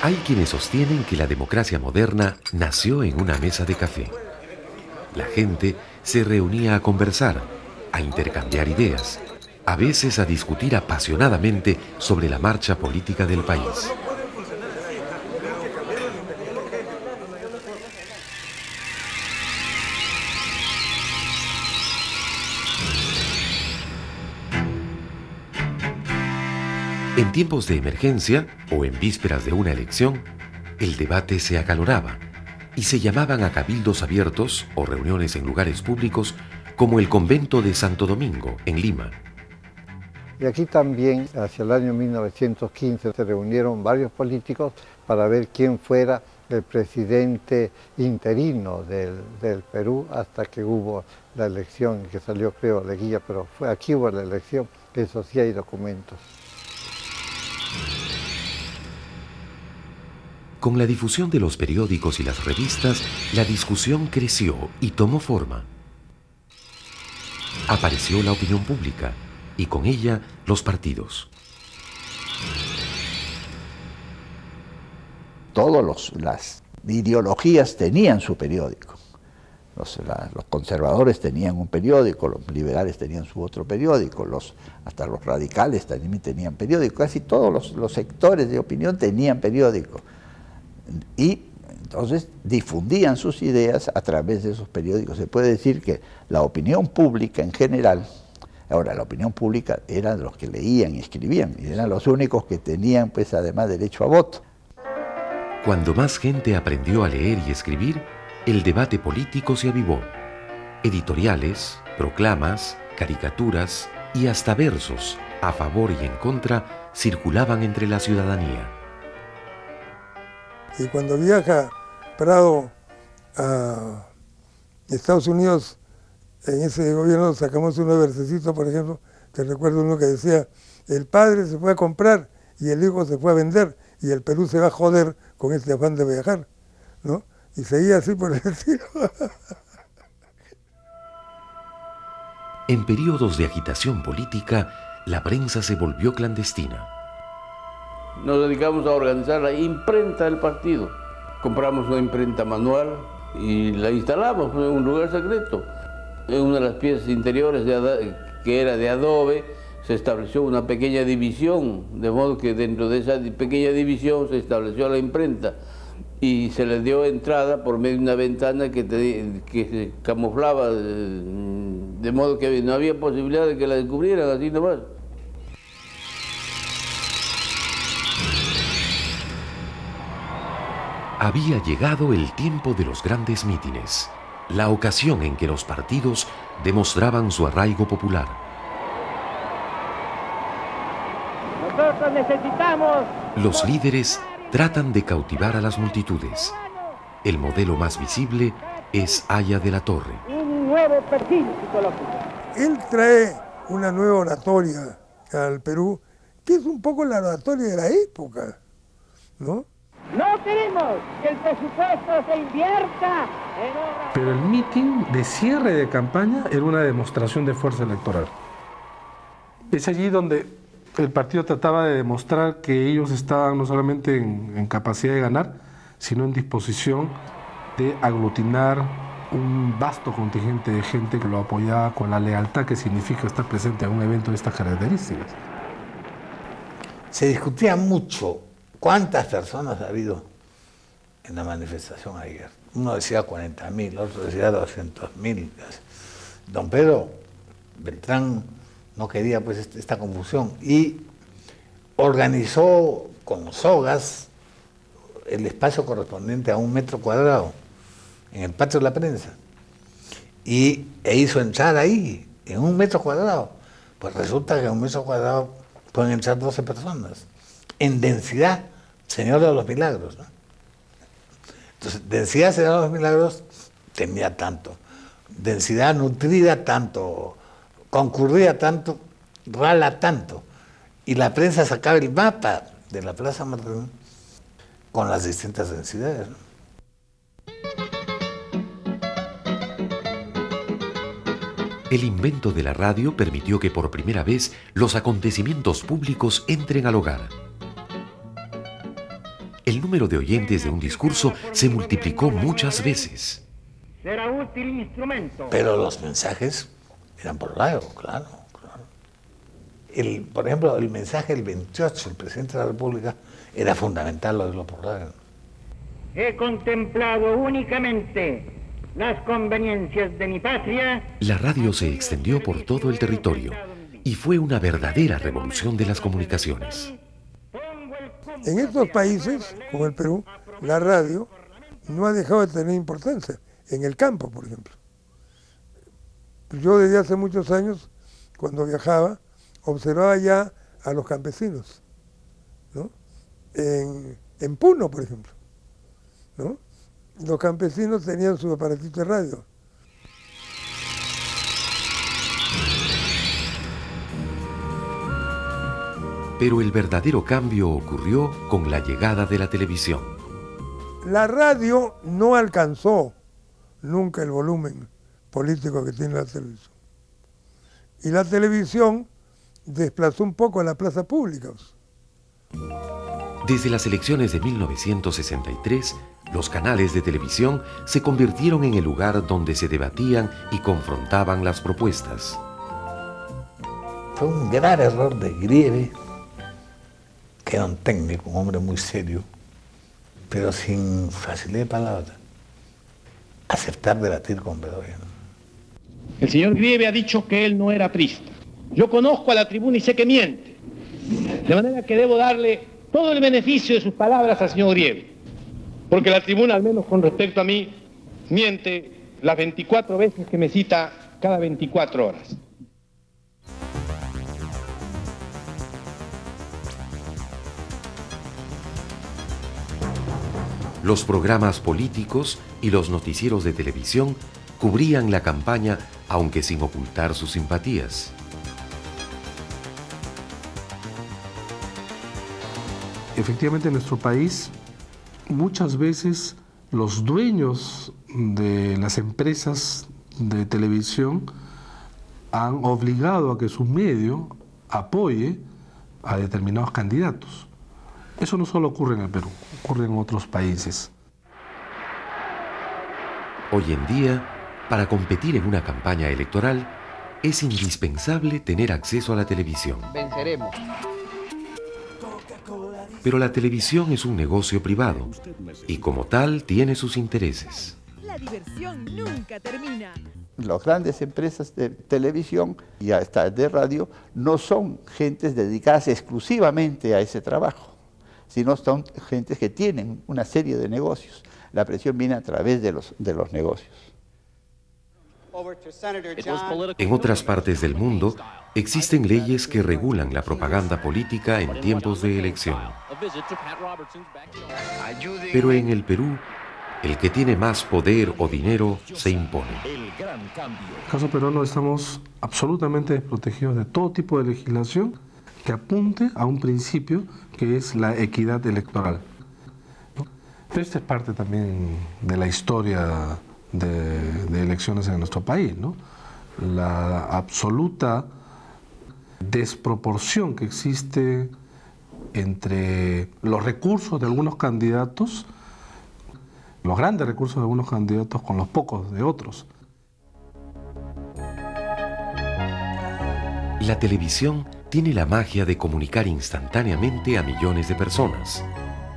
Hay quienes sostienen que la democracia moderna nació en una mesa de café. La gente se reunía a conversar, a intercambiar ideas, a veces a discutir apasionadamente sobre la marcha política del país. En tiempos de emergencia o en vísperas de una elección, el debate se acaloraba y se llamaban a cabildos abiertos o reuniones en lugares públicos como el convento de Santo Domingo, en Lima. Y aquí también, hacia el año 1915, se reunieron varios políticos para ver quién fuera el presidente interino del Perú hasta que hubo la elección, que salió, creo, Leguía, pero aquí hubo la elección, eso sí hay documentos. Con la difusión de los periódicos y las revistas, la discusión creció y tomó forma. Apareció la opinión pública y con ella los partidos. Todas las ideologías tenían su periódico. Los conservadores tenían un periódico, los liberales tenían su otro periódico, hasta los radicales también tenían periódico, casi todos los sectores de opinión tenían periódico. Y entonces difundían sus ideas a través de esos periódicos. Se puede decir que la opinión pública en general, ahora la opinión pública eran los que leían y escribían, y eran los únicos que tenían, pues, además, derecho a voto. Cuando más gente aprendió a leer y escribir, el debate político se avivó. Editoriales, proclamas, caricaturas y hasta versos a favor y en contra circulaban entre la ciudadanía. Y cuando viaja Prado a Estados Unidos, en ese gobierno sacamos unos versecitos, por ejemplo, que recuerdo uno que decía: el padre se fue a comprar y el hijo se fue a vender y el Perú se va a joder con este afán de viajar, ¿no? Y seguía así por el estilo. En periodos de agitación política, la prensa se volvió clandestina. Nos dedicamos a organizar la imprenta del partido. Compramos una imprenta manual y la instalamos en un lugar secreto. En una de las piezas interiores que era de adobe, se estableció una pequeña división, de modo que dentro de esa pequeña división se estableció la imprenta y se le dio entrada por medio de una ventana que se camuflaba, de modo que no había posibilidad de que la descubrieran así nomás. Había llegado el tiempo de los grandes mítines, la ocasión en que los partidos demostraban su arraigo popular. Nosotros necesitamos... Los líderes tratan de cautivar a las multitudes. El modelo más visible es Haya de la Torre. Un nuevo perfil psicológico. Él trae una nueva oratoria al Perú, que es un poco la oratoria de la época, ¿no? No queremos que el presupuesto se invierta en obras... Pero el mitin de cierre de campaña era una demostración de fuerza electoral. Es allí donde el partido trataba de demostrar que ellos estaban no solamente en capacidad de ganar, sino en disposición de aglutinar un vasto contingente de gente que lo apoyaba con la lealtad que significa estar presente en un evento de estas características. Se discutía mucho cuántas personas ha habido en la manifestación ayer. Uno decía 40.000, otro decía 200.000. Don Pedro Beltrán no quería, pues, esta confusión y organizó con sogas el espacio correspondiente a 1 metro cuadrado en el patio de la prensa e hizo entrar ahí en 1 metro cuadrado. Pues resulta que en 1 metro cuadrado pueden entrar 12 personas en densidad Señor de los Milagros, ¿no? Entonces, densidad Señor de los Milagros tenía tanto, densidad nutrida tanto, concurrida tanto, rala tanto, y la prensa sacaba el mapa de la Plaza Martín con las distintas densidades, ¿no? El invento de la radio permitió que por primera vez los acontecimientos públicos entren al hogar. el número de oyentes de un discurso se multiplicó muchas veces. Será útil instrumento. Pero los mensajes eran por radio, claro. Por ejemplo, el mensaje del 28, el presidente de la República, era fundamental lo de lo por radio. He contemplado únicamente las conveniencias de mi patria. La radio se extendió por todo el territorio y fue una verdadera revolución de las comunicaciones. En estos países, como el Perú, la radio no ha dejado de tener importancia. En el campo, por ejemplo. Yo desde hace muchos años, cuando viajaba, observaba ya a los campesinos, ¿no? En Puno, por ejemplo, ¿no? Los campesinos tenían su aparatito de radio. Pero el verdadero cambio ocurrió con la llegada de la televisión. La radio no alcanzó nunca el volumen político que tiene la televisión. Y la televisión desplazó un poco a la plaza pública. Desde las elecciones de 1963, los canales de televisión se convirtieron en el lugar donde se debatían y confrontaban las propuestas. Fue un gran error de Grieve, que era un técnico, un hombre muy serio, pero sin facilidad de palabra, aceptar debatir con Bedoya. El señor Grieve ha dicho que él no era aprista. Yo conozco a la tribuna y sé que miente. De manera que debo darle todo el beneficio de sus palabras al señor Grieve. Porque la tribuna, al menos con respecto a mí, miente las 24 veces que me cita cada 24 horas. Los programas políticos y los noticieros de televisión cubrían la campaña, aunque sin ocultar sus simpatías. Efectivamente, en nuestro país, muchas veces los dueños de las empresas de televisión han obligado a que su medio apoye a determinados candidatos. Eso no solo ocurre en el Perú, ocurre en otros países. Hoy en día, para competir en una campaña electoral, es indispensable tener acceso a la televisión. Venceremos. Pero la televisión es un negocio privado y como tal tiene sus intereses. La diversión nunca termina. Las grandes empresas de televisión y hasta de radio no son gentes dedicadas exclusivamente a ese trabajo, sino son gentes que tienen una serie de negocios. La presión viene a través de los negocios. En otras partes del mundo existen leyes que regulan la propaganda política en tiempos de elección. Pero en el Perú, el que tiene más poder o dinero se impone. En el caso peruano estamos absolutamente desprotegidos de todo tipo de legislación que apunte a un principio que es la equidad electoral. Pero esta es parte también de la historia de elecciones en nuestro país, ¿no? La absoluta desproporción que existe entre los recursos de algunos candidatos, los grandes recursos de algunos candidatos con los pocos de otros. La televisión tiene la magia de comunicar instantáneamente a millones de personas.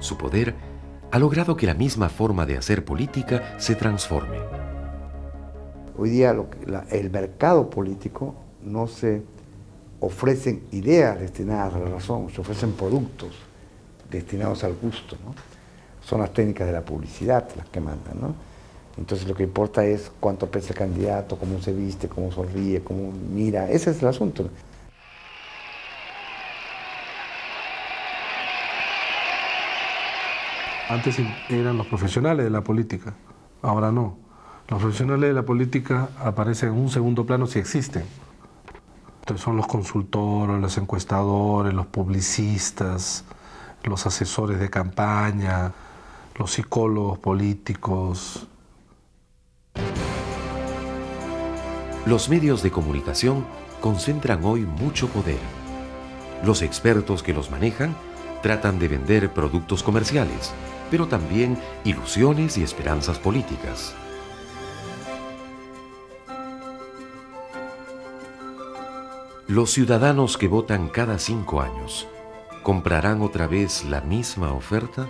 Su poder ha logrado que la misma forma de hacer política se transforme. Hoy día el mercado político no se ofrecen ideas destinadas a la razón, se ofrecen productos destinados al gusto, ¿no? Son las técnicas de la publicidad las que mandan, ¿no? Entonces lo que importa es cuánto pesa el candidato, cómo se viste, cómo sonríe, cómo mira, ese es el asunto. Antes eran los profesionales de la política, ahora no. Los profesionales de la política aparecen en un segundo plano si existen. Entonces son los consultores, los encuestadores, los publicistas, los asesores de campaña, los psicólogos políticos. Los medios de comunicación concentran hoy mucho poder. Los expertos que los manejan Tratan de vender productos comerciales, pero también ilusiones y esperanzas políticas. Los ciudadanos que votan cada 5 años, ¿comprarán otra vez la misma oferta?